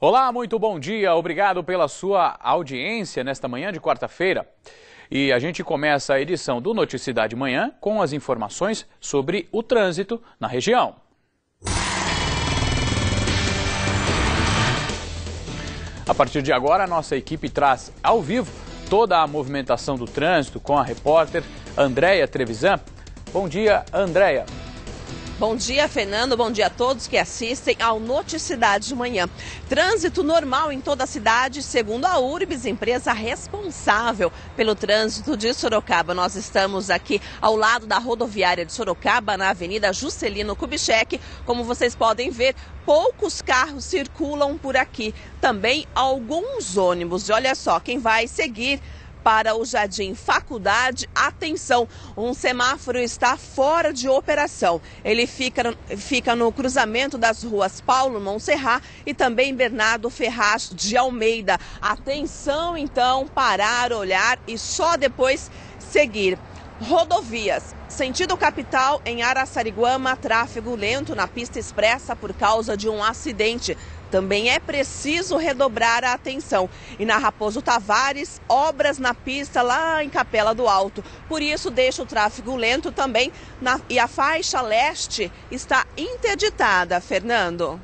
Olá, muito bom dia. Obrigado pela sua audiência nesta manhã de quarta-feira. E a gente começa a edição do Noticidade Manhã com as informações sobre o trânsito na região. A partir de agora, a nossa equipe traz ao vivo toda a movimentação do trânsito com a repórter Andréia Trevisan. Bom dia, Andréia. Bom dia, Fernando. Bom dia a todos que assistem ao Noticidade de Manhã. Trânsito normal em toda a cidade, segundo a Urbis, empresa responsável pelo trânsito de Sorocaba. Nós estamos aqui ao lado da rodoviária de Sorocaba, na Avenida Juscelino Kubitschek. Como vocês podem ver, poucos carros circulam por aqui. Também alguns ônibus. E olha só, quem vai seguir para o Jardim Faculdade, atenção, um semáforo está fora de operação. Ele fica no cruzamento das ruas Paulo Montserrat e também Bernardo Ferraz de Almeida. Atenção, então, parar, olhar e só depois seguir. Rodovias. Sentido capital em Araçariguama, tráfego lento na pista expressa por causa de um acidente. Também é preciso redobrar a atenção. E na Raposo Tavares, obras na pista lá em Capela do Alto. Por isso, deixa o tráfego lento também. E a faixa leste está interditada, Fernando.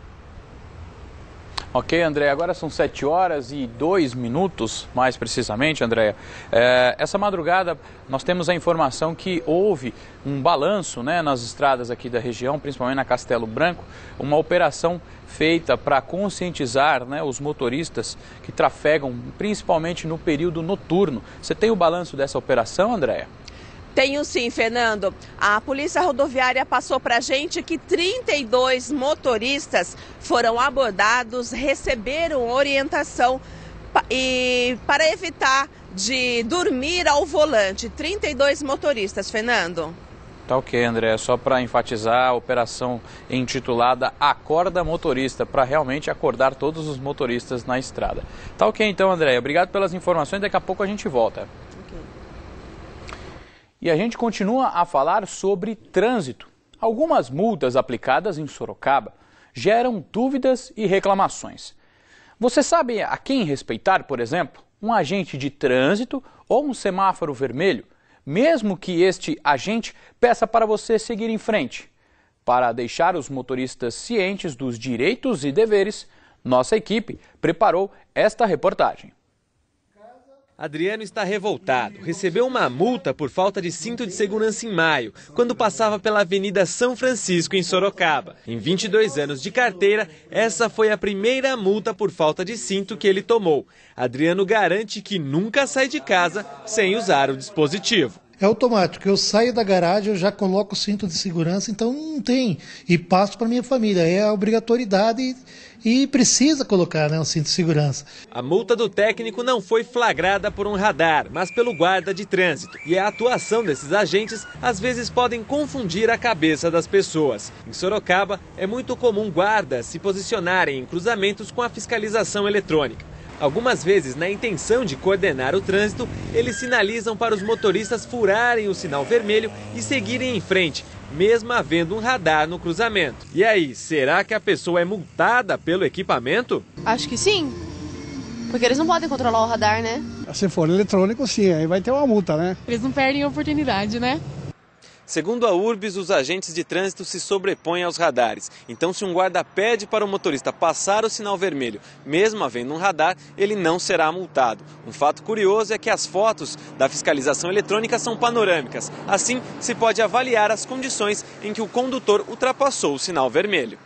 Ok, Andréia, agora são 7 horas e 2 minutos, mais precisamente, Andréia. Essa madrugada nós temos a informação que houve um balanço, né, nas estradas aqui da região, principalmente na Castelo Branco, uma operação feita para conscientizar, né, os motoristas que trafegam principalmente no período noturno. Você tem o balanço dessa operação, Andréia? Tenho sim, Fernando. A Polícia Rodoviária passou para a gente que 32 motoristas foram abordados, receberam orientação e para evitar de dormir ao volante. 32 motoristas, Fernando. Tá ok, André. Só para enfatizar, a operação intitulada Acorda Motorista, para realmente acordar todos os motoristas na estrada. Tá ok então, André. Obrigado pelas informações. Daqui a pouco a gente volta. E a gente continua a falar sobre trânsito. Algumas multas aplicadas em Sorocaba geram dúvidas e reclamações. Você sabe a quem respeitar, por exemplo? Um agente de trânsito ou um semáforo vermelho, mesmo que este agente peça para você seguir em frente. Para deixar os motoristas cientes dos direitos e deveres, nossa equipe preparou esta reportagem. Adriano está revoltado. Recebeu uma multa por falta de cinto de segurança em maio, quando passava pela Avenida São Francisco, em Sorocaba. Em 22 anos de carteira, essa foi a primeira multa por falta de cinto que ele tomou. Adriano garante que nunca sai de casa sem usar o dispositivo. É automático, eu saio da garagem, eu já coloco o cinto de segurança, então não tem. E passo para minha família, é a obrigatoriedade e precisa colocar, né, o cinto de segurança. A multa do técnico não foi flagrada por um radar, mas pelo guarda de trânsito. E a atuação desses agentes às vezes podem confundir a cabeça das pessoas. Em Sorocaba, é muito comum guardas se posicionarem em cruzamentos com a fiscalização eletrônica. Algumas vezes, na intenção de coordenar o trânsito, eles sinalizam para os motoristas furarem o sinal vermelho e seguirem em frente, mesmo havendo um radar no cruzamento. E aí, será que a pessoa é multada pelo equipamento? Acho que sim, porque eles não podem controlar o radar, né? Se for eletrônico, sim, aí vai ter uma multa, né? Eles não perdem a oportunidade, né? Segundo a Urbis, os agentes de trânsito se sobrepõem aos radares. Então, se um guarda pede para o motorista passar o sinal vermelho, mesmo havendo um radar, ele não será multado. Um fato curioso é que as fotos da fiscalização eletrônica são panorâmicas. Assim, se pode avaliar as condições em que o condutor ultrapassou o sinal vermelho.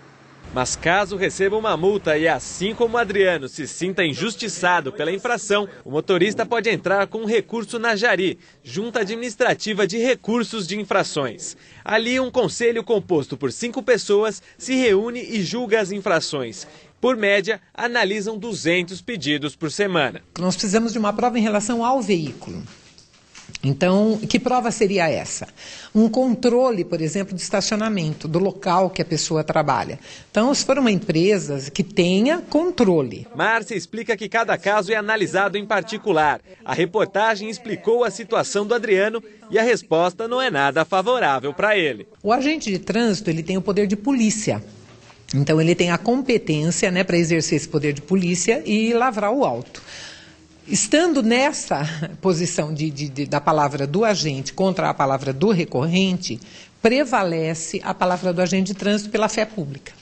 Mas caso receba uma multa e, assim como o Adriano, se sinta injustiçado pela infração, o motorista pode entrar com um recurso na Jari, Junta Administrativa de Recursos de Infrações. Ali, um conselho composto por 5 pessoas se reúne e julga as infrações. Por média, analisam 200 pedidos por semana. Nós precisamos de uma prova em relação ao veículo. Então, que prova seria essa? Um controle, por exemplo, de estacionamento do local que a pessoa trabalha. Então, se for uma empresa que tenha controle. Márcia explica que cada caso é analisado em particular. A reportagem explicou a situação do Adriano e a resposta não é nada favorável para ele. O agente de trânsito, ele tem o poder de polícia. Então ele tem a competência, né, para exercer esse poder de polícia e lavrar o auto. Estando nessa posição da palavra do agente contra a palavra do recorrente, prevalece a palavra do agente de trânsito pela fé pública.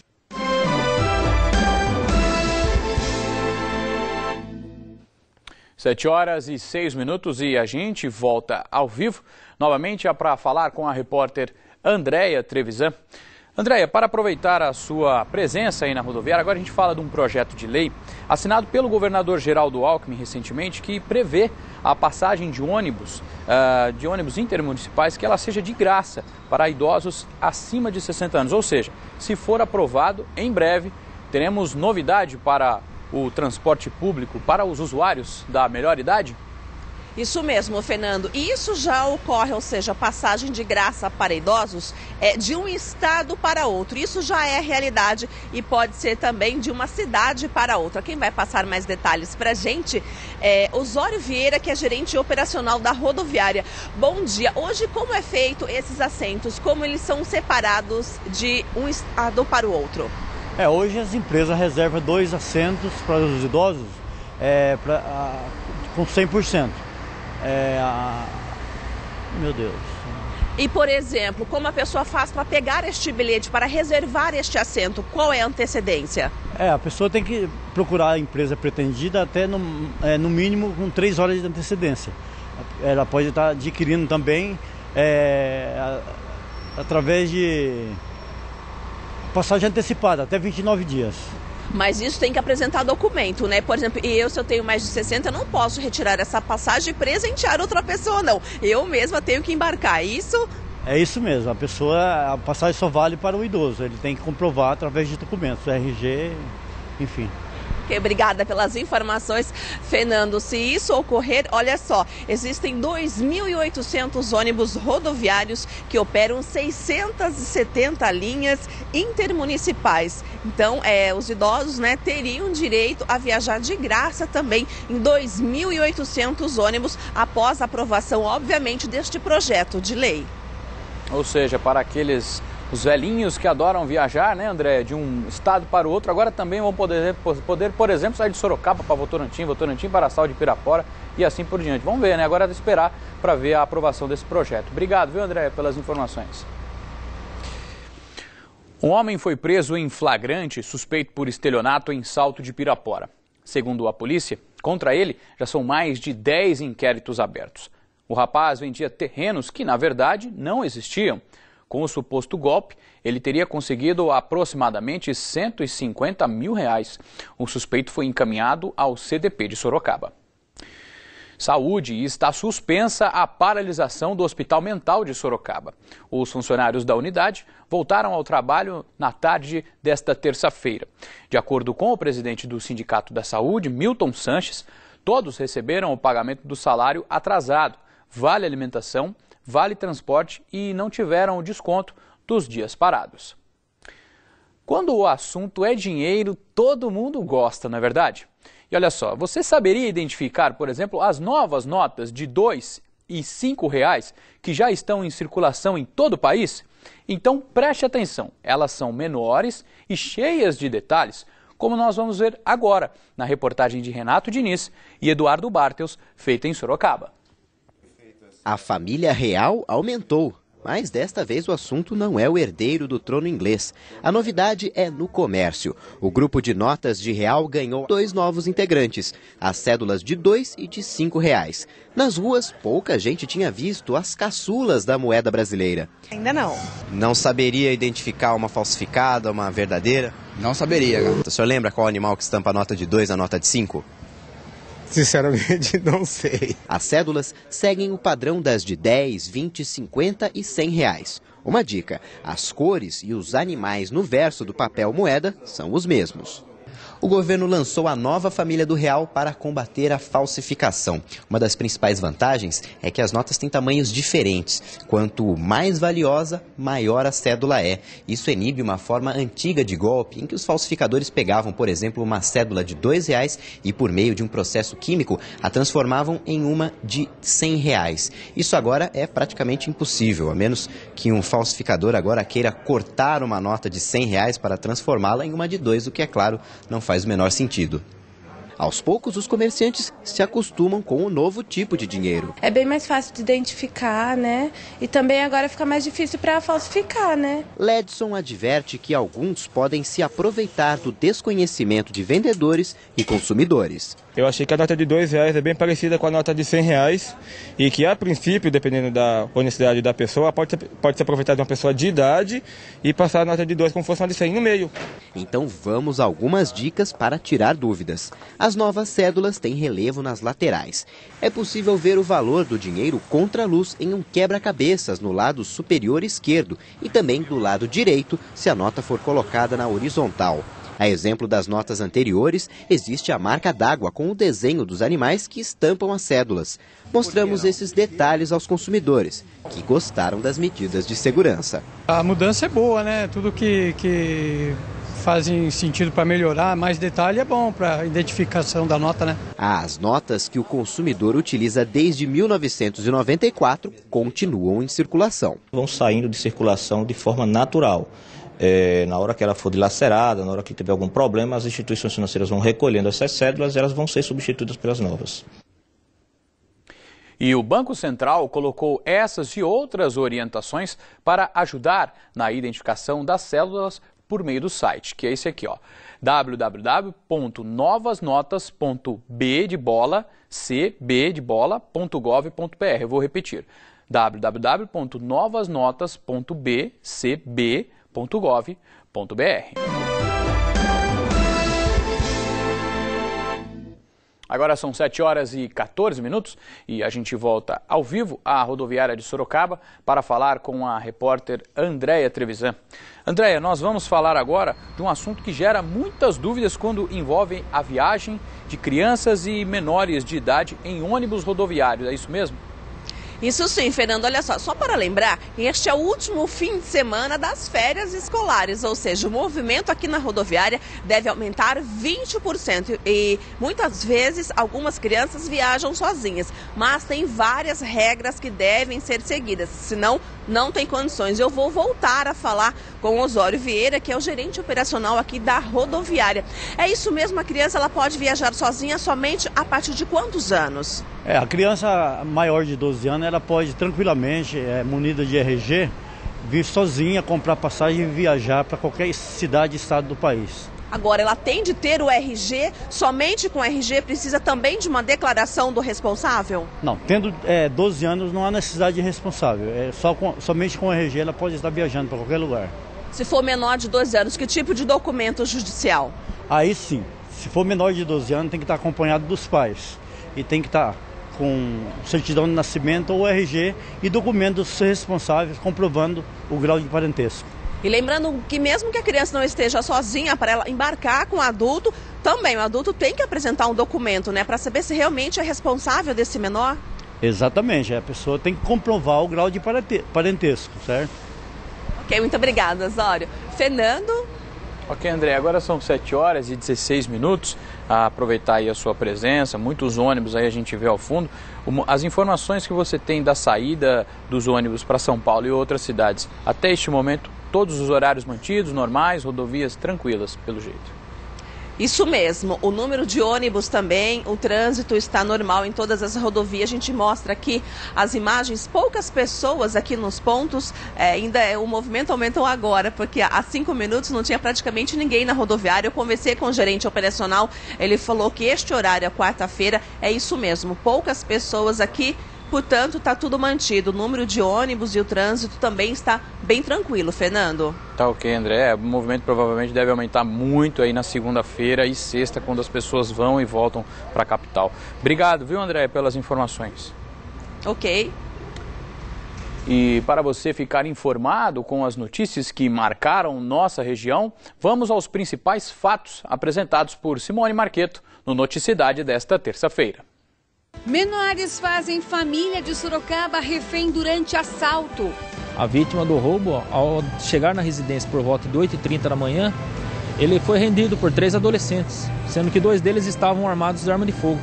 Sete horas e 6 minutos e a gente volta ao vivo, novamente para falar com a repórter Andréia Trevisan. Andréia, para aproveitar a sua presença aí na rodoviária, agora a gente fala de um projeto de lei assinado pelo governador Geraldo Alckmin recentemente, que prevê a passagem de ônibus intermunicipais, que ela seja de graça para idosos acima de 60 anos. Ou seja, se for aprovado, em breve teremos novidade para o transporte público para os usuários da melhor idade? Isso mesmo, Fernando. E isso já ocorre, ou seja, passagem de graça para idosos de um estado para outro. Isso já é realidade e pode ser também de uma cidade para outra. Quem vai passar mais detalhes para a gente é Osório Vieira, que é gerente operacional da rodoviária. Bom dia. Hoje, como é feito esses assentos? Como eles são separados de um estado para o outro? Hoje as empresas reservam 2 assentos para os idosos com 100%. Meu Deus. E, por exemplo, como a pessoa faz para pegar este bilhete, para reservar este assento? Qual é a antecedência? A pessoa tem que procurar a empresa pretendida até no mínimo com 3 horas de antecedência. Ela pode estar adquirindo também através de passagem antecipada, até 29 dias. Mas isso tem que apresentar documento, né? Por exemplo, se eu tenho mais de 60, eu não posso retirar essa passagem e presentear outra pessoa, não. Eu mesma tenho que embarcar, isso? É isso mesmo, a passagem só vale para o idoso, ele tem que comprovar através de documentos, RG, enfim. Okay, obrigada pelas informações, Fernando. Se isso ocorrer, olha só, existem 2.800 ônibus rodoviários que operam 670 linhas intermunicipais. Então, os idosos, né, teriam direito a viajar de graça também em 2.800 ônibus após a aprovação, obviamente, deste projeto de lei. Ou seja, para os velhinhos que adoram viajar, né, André, de um estado para o outro, agora também vão poder, por exemplo, sair de Sorocaba para Votorantim para a Sal de Pirapora e assim por diante. Vamos ver, né? Agora é esperar para ver a aprovação desse projeto. Obrigado, viu, André, pelas informações. Um homem foi preso em flagrante suspeito por estelionato em Salto de Pirapora. Segundo a polícia, contra ele já são mais de 10 inquéritos abertos. O rapaz vendia terrenos que, na verdade, não existiam. Com o suposto golpe, ele teria conseguido aproximadamente R$150 mil. O suspeito foi encaminhado ao CDP de Sorocaba. Saúde está suspensa a paralisação do Hospital Mental de Sorocaba. Os funcionários da unidade voltaram ao trabalho na tarde desta terça-feira. De acordo com o presidente do Sindicato da Saúde, Milton Sanches, todos receberam o pagamento do salário atrasado, vale alimentação, vale transporte e não tiveram o desconto dos dias parados. Quando o assunto é dinheiro, todo mundo gosta, não é verdade? E olha só, você saberia identificar, por exemplo, as novas notas de R$2 e R$5 que já estão em circulação em todo o país? Então preste atenção, elas são menores e cheias de detalhes, como nós vamos ver agora na reportagem de Renato Diniz e Eduardo Bartels, feita em Sorocaba. A família real aumentou, mas desta vez o assunto não é o herdeiro do trono inglês. A novidade é no comércio. O grupo de notas de real ganhou 2 novos integrantes, as cédulas de R$2 e de R$5. Nas ruas, pouca gente tinha visto as caçulas da moeda brasileira. Ainda não. Não saberia identificar uma falsificada, uma verdadeira? Não saberia, cara. O senhor lembra qual animal que estampa a nota de 2 na nota de 5? Sinceramente, não sei. As cédulas seguem o padrão das de 10, 20, 50 e R$100. Uma dica, as cores e os animais no verso do papel moeda são os mesmos. O governo lançou a nova família do real para combater a falsificação. Uma das principais vantagens é que as notas têm tamanhos diferentes. Quanto mais valiosa, maior a cédula é. Isso inibe uma forma antiga de golpe em que os falsificadores pegavam, por exemplo, uma cédula de R$2 e, por meio de um processo químico, a transformavam em uma de R$100. Isso agora é praticamente impossível, a menos que um falsificador agora queira cortar uma nota de R$100 para transformá-la em uma de R$2, o que, é claro, não faz o menor sentido. Aos poucos, os comerciantes se acostumam com o novo tipo de dinheiro. É bem mais fácil de identificar, né? E também agora fica mais difícil para falsificar, né? Ledson adverte que alguns podem se aproveitar do desconhecimento de vendedores e consumidores. Eu achei que a nota de R$2 é bem parecida com a nota de R$100 e que, a princípio, dependendo da honestidade da pessoa, pode se aproveitar de uma pessoa de idade e passar a nota de R$2 como fosse uma de 100 no meio. Então vamos a algumas dicas para tirar dúvidas. As novas cédulas têm relevo nas laterais. É possível ver o valor do dinheiro contra a luz em um quebra-cabeças no lado superior esquerdo e também do lado direito se a nota for colocada na horizontal. A exemplo das notas anteriores, existe a marca d'água com o desenho dos animais que estampam as cédulas. Mostramos esses detalhes aos consumidores, que gostaram das medidas de segurança. A mudança é boa, né? Tudo que fazem sentido para melhorar, mais detalhe é bom para a identificação da nota, né? As notas que o consumidor utiliza desde 1994 continuam em circulação. Vão saindo de circulação de forma natural. Na hora que ela for dilacerada, na hora que tiver algum problema, as instituições financeiras vão recolhendo essas cédulas e elas vão ser substituídas pelas novas. E o Banco Central colocou essas e outras orientações para ajudar na identificação das cédulas por meio do site, que é esse aqui, ó, www.novasnotas.bcb.gov.br. Eu vou repetir, www.novasnotas.bcb.gov.br. Agora são 7h14 e a gente volta ao vivo à rodoviária de Sorocaba para falar com a repórter Andréia Trevisan. Andréia, nós vamos falar agora de um assunto que gera muitas dúvidas quando envolve a viagem de crianças e menores de idade em ônibus rodoviários, é isso mesmo? Isso sim, Fernando, olha só para lembrar, este é o último fim de semana das férias escolares, ou seja, o movimento aqui na rodoviária deve aumentar 20% e muitas vezes algumas crianças viajam sozinhas, mas tem várias regras que devem ser seguidas, senão não tem condições. Eu vou voltar a falar com o Osório Vieira, que é o gerente operacional aqui da rodoviária. É isso mesmo, a criança ela pode viajar sozinha somente a partir de quantos anos? A criança maior de 12 anos, ela pode tranquilamente, munida de RG, vir sozinha, comprar passagem e viajar para qualquer cidade e estado do país. Agora, ela tem de ter o RG, somente com o RG precisa também de uma declaração do responsável? Não, tendo 12 anos não há necessidade de responsável, somente com o RG ela pode estar viajando para qualquer lugar. Se for menor de 12 anos, que tipo de documento judicial? Aí sim, se for menor de 12 anos tem que estar acompanhado dos pais e tem que estar com certidão de nascimento ou RG e documentos responsáveis comprovando o grau de parentesco. E lembrando que mesmo que a criança não esteja sozinha, para ela embarcar com o adulto, também o adulto tem que apresentar um documento, né, para saber se realmente é responsável desse menor? Exatamente, a pessoa tem que comprovar o grau de parentesco, certo? Ok, muito obrigada, Osório. Fernando? Ok, André, agora são 7h16, aproveitar aí a sua presença, muitos ônibus aí a gente vê ao fundo. As informações que você tem da saída dos ônibus para São Paulo e outras cidades, até este momento, todos os horários mantidos, normais, rodovias tranquilas, pelo jeito. Isso mesmo, o número de ônibus também, o trânsito está normal em todas as rodovias. A gente mostra aqui as imagens, poucas pessoas aqui nos pontos, o movimento aumentou agora, porque há 5 minutos não tinha praticamente ninguém na rodoviária. Eu conversei com o gerente operacional, ele falou que este horário, a quarta-feira, é isso mesmo, poucas pessoas aqui. Portanto, está tudo mantido. O número de ônibus e o trânsito também está bem tranquilo, Fernando. Tá ok, André. O movimento provavelmente deve aumentar muito aí na segunda-feira e sexta, quando as pessoas vão e voltam para a capital. Obrigado, viu, André, pelas informações. Ok. E para você ficar informado com as notícias que marcaram nossa região, vamos aos principais fatos apresentados por Simone Marqueto no Noticidade desta terça-feira. Menores fazem família de Sorocaba refém durante assalto. A vítima do roubo, ao chegar na residência por volta de 8h30 da manhã, ele foi rendido por 3 adolescentes, sendo que 2 deles estavam armados de arma de fogo.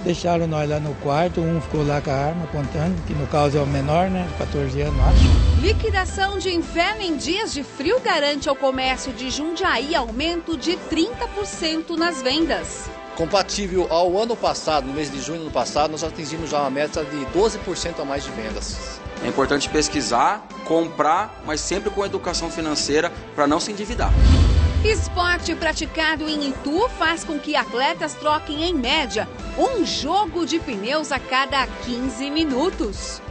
Deixaram nós lá no quarto, um ficou lá com a arma apontando, que no caso é o menor, né, de 14 anos, acho. Liquidação de inverno em dias de frio garante ao comércio de Jundiaí aumento de 30% nas vendas. Compatível ao ano passado, no mês de junho do ano passado, nós atingimos já uma meta de 12% a mais de vendas. É importante pesquisar, comprar, mas sempre com educação financeira para não se endividar. Esporte praticado em Itu faz com que atletas troquem, em média, um jogo de pneus a cada 15 minutos.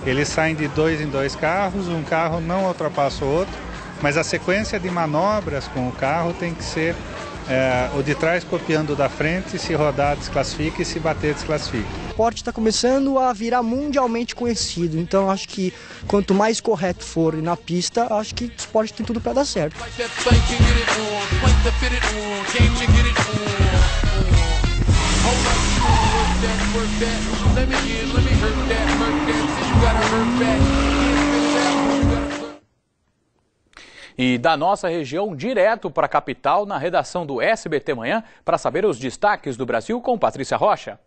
Eles saem de 2 em 2 carros, um carro não ultrapassa o outro, mas a sequência de manobras com o carro tem que ser o de trás copiando o da frente, se rodar desclassifica e se bater desclassifica. O esporte está começando a virar mundialmente conhecido, então acho que quanto mais correto for na pista, acho que o esporte tem tudo para dar certo. E da nossa região, direto para a capital, na redação do SBT Manhã, para saber os destaques do Brasil com Patrícia Rocha.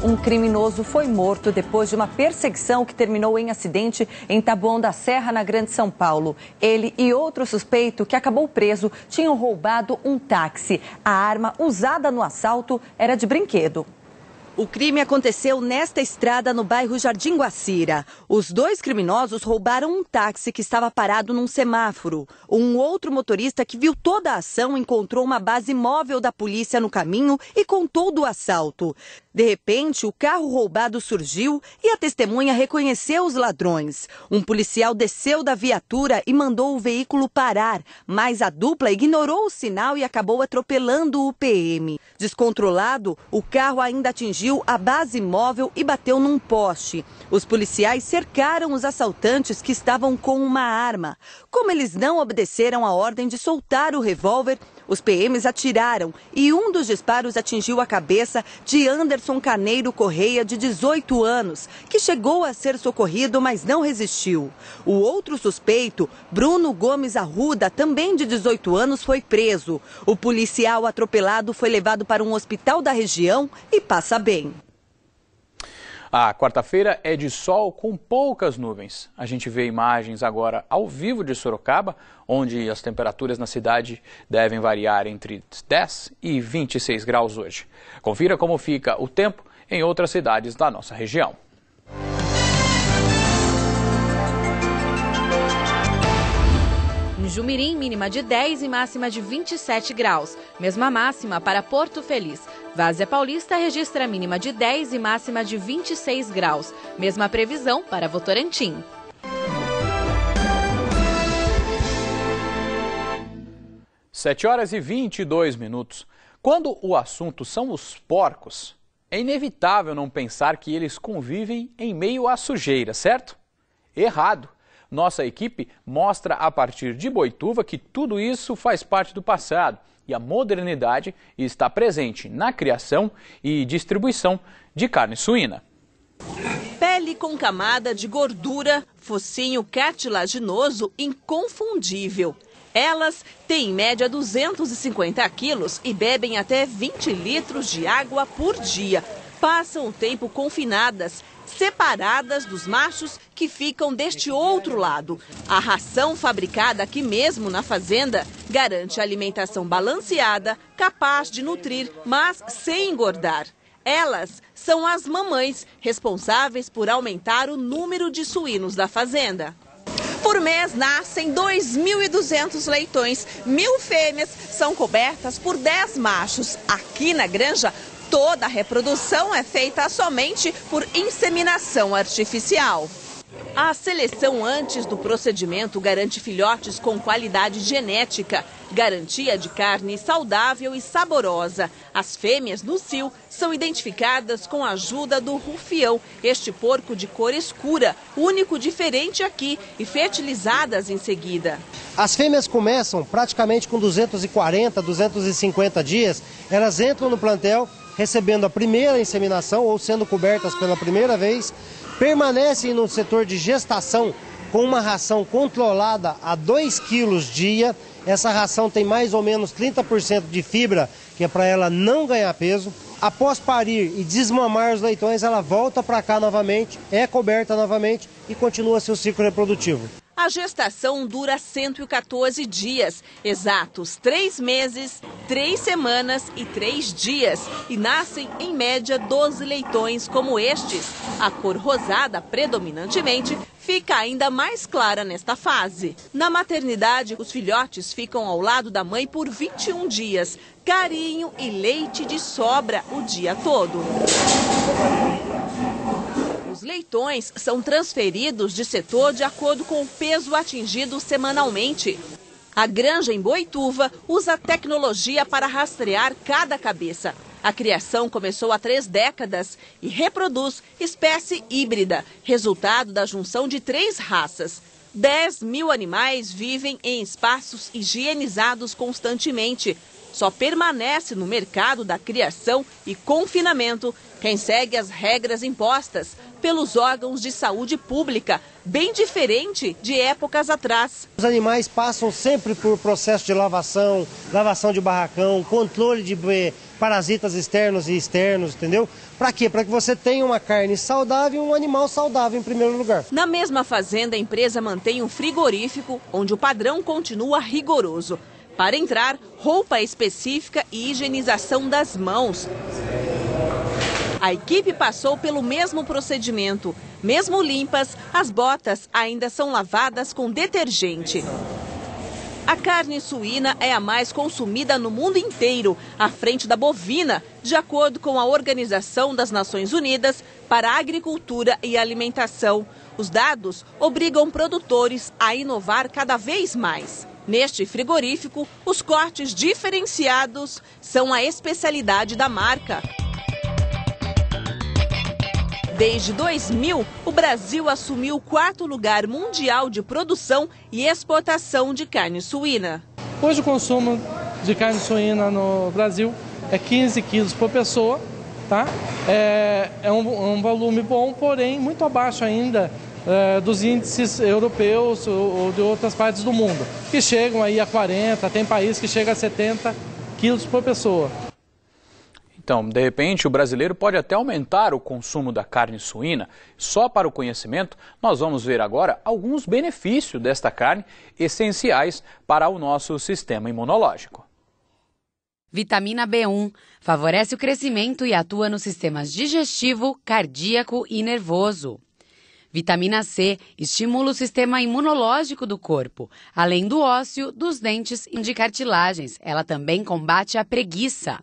Um criminoso foi morto depois de uma perseguição que terminou em acidente em Taboão da Serra, na Grande São Paulo. Ele e outro suspeito, que acabou preso, tinham roubado um táxi. A arma usada no assalto era de brinquedo. O crime aconteceu nesta estrada no bairro Jardim Guacira. Os 2 criminosos roubaram um táxi que estava parado num semáforo. Um outro motorista que viu toda a ação encontrou uma base móvel da polícia no caminho e contou do assalto. De repente, o carro roubado surgiu e a testemunha reconheceu os ladrões. Um policial desceu da viatura e mandou o veículo parar, mas a dupla ignorou o sinal e acabou atropelando o PM. Descontrolado, o carro ainda atingiu a base móvel e bateu num poste. Os policiais cercaram os assaltantes que estavam com uma arma. Como eles não obedeceram a ordem de soltar o revólver, os PMs atiraram e um dos disparos atingiu a cabeça de Anderson Carneiro Correia, de 18 anos, que chegou a ser socorrido, mas não resistiu. O outro suspeito, Bruno Gomes Arruda, também de 18 anos, foi preso. O policial atropelado foi levado para um hospital da região e passa bem. A quarta-feira é de sol com poucas nuvens. A gente vê imagens agora ao vivo de Sorocaba, onde as temperaturas na cidade devem variar entre 10 e 26 graus hoje. Confira como fica o tempo em outras cidades da nossa região. Em Jumirim, mínima de 10 e máxima de 27 graus. Mesma máxima para Porto Feliz. Várzea Paulista registra mínima de 10 e máxima de 26 graus. Mesma previsão para Votorantim. Sete horas e 22 minutos. Quando o assunto são os porcos, é inevitável não pensar que eles convivem em meio à sujeira, certo? Errado. Nossa equipe mostra a partir de Boituva que tudo isso faz parte do passado e a modernidade está presente na criação e distribuição de carne suína. Pele com camada de gordura, focinho cartilaginoso inconfundível. Elas têm em média 250 quilos e bebem até 20 litros de água por dia. Passam o tempo confinadas, separadas dos machos que ficam deste outro lado. A ração fabricada aqui mesmo na fazenda garante alimentação balanceada, capaz de nutrir, mas sem engordar. Elas são as mamães, responsáveis por aumentar o número de suínos da fazenda. Por mês nascem 2.200 leitões. 1.000 fêmeas são cobertas por 10 machos. Aqui na granja, toda a reprodução é feita somente por inseminação artificial. A seleção antes do procedimento garante filhotes com qualidade genética, garantia de carne saudável e saborosa. As fêmeas no cio são identificadas com a ajuda do rufião, este porco de cor escura, único diferente aqui, e fertilizadas em seguida. As fêmeas começam praticamente com 240, 250 dias, elas entram no plantel recebendo a primeira inseminação ou sendo cobertas pela primeira vez, permanecem no setor de gestação com uma ração controlada a 2 quilos dia. Essa ração tem mais ou menos 30% de fibra, que é para ela não ganhar peso. Após parir e desmamar os leitões, ela volta para cá novamente, é coberta novamente e continua seu ciclo reprodutivo. A gestação dura 114 dias, exatos 3 meses, 3 semanas e 3 dias. E nascem, em média, 12 leitões como estes. A cor rosada, predominantemente, fica ainda mais clara nesta fase. Na maternidade, os filhotes ficam ao lado da mãe por 21 dias. Carinho e leite de sobra o dia todo. Os leitões são transferidos de setor de acordo com o peso atingido semanalmente. A granja em Boituva usa tecnologia para rastrear cada cabeça. A criação começou há 3 décadas e reproduz espécie híbrida, resultado da junção de 3 raças. 10 mil animais vivem em espaços higienizados constantemente. Só permanece no mercado da criação e confinamento quem segue as regras impostas pelos órgãos de saúde pública, bem diferente de épocas atrás. Os animais passam sempre por processo de lavação de barracão, controle de parasitas externos e externos, entendeu? Para quê? Para que você tenha uma carne saudável e um animal saudável em primeiro lugar. Na mesma fazenda, a empresa mantém um frigorífico onde o padrão continua rigoroso. Para entrar, roupa específica e higienização das mãos. A equipe passou pelo mesmo procedimento. Mesmo limpas, as botas ainda são lavadas com detergente. A carne suína é a mais consumida no mundo inteiro, à frente da bovina, de acordo com a Organização das Nações Unidas para a Agricultura e Alimentação. Os dados obrigam produtores a inovar cada vez mais. Neste frigorífico, os cortes diferenciados são a especialidade da marca. Desde 2000, o Brasil assumiu o 4º lugar mundial de produção e exportação de carne suína. Hoje o consumo de carne suína no Brasil é 15 quilos por pessoa, tá? É um volume bom, porém muito abaixo ainda dos índices europeus ou de outras partes do mundo, que chegam aí a 40, tem país que chega a 70 quilos por pessoa. Então, de repente, o brasileiro pode até aumentar o consumo da carne suína. Só para o conhecimento, nós vamos ver agora alguns benefícios desta carne essenciais para o nosso sistema imunológico. Vitamina B1 favorece o crescimento e atua nos sistemas digestivo, cardíaco e nervoso. Vitamina C estimula o sistema imunológico do corpo, além do ósseo, dos dentes e de cartilagens. Ela também combate a preguiça.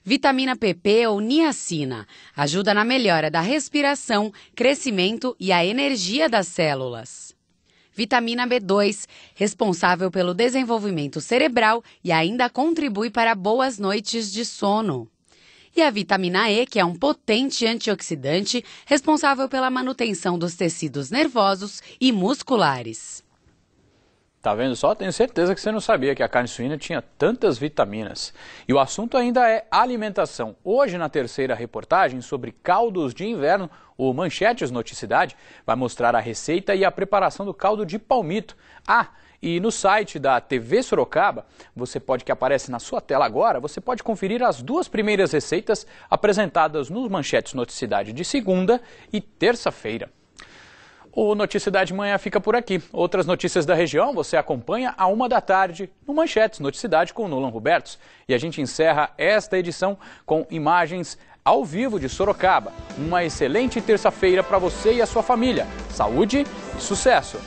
Vitamina PP ou niacina ajuda na melhora da respiração, crescimento e a energia das células. Vitamina B2, responsável pelo desenvolvimento cerebral e ainda contribui para boas noites de sono. E a vitamina E, que é um potente antioxidante, responsável pela manutenção dos tecidos nervosos e musculares. Tá vendo só? Tenho certeza que você não sabia que a carne suína tinha tantas vitaminas. E o assunto ainda é alimentação. Hoje, na terceira reportagem sobre caldos de inverno, o Manchetes Noticidade vai mostrar a receita e a preparação do caldo de palmito. E no site da TV Sorocaba, que aparece na sua tela agora, você pode conferir as 2 primeiras receitas apresentadas nos Manchetes Noticidade de segunda e terça-feira. O Noticidade Manhã fica por aqui. Outras notícias da região você acompanha à 1 da tarde no Manchetes Noticidade com o Nolan Robertos. E a gente encerra esta edição com imagens ao vivo de Sorocaba. Uma excelente terça-feira para você e a sua família. Saúde e sucesso!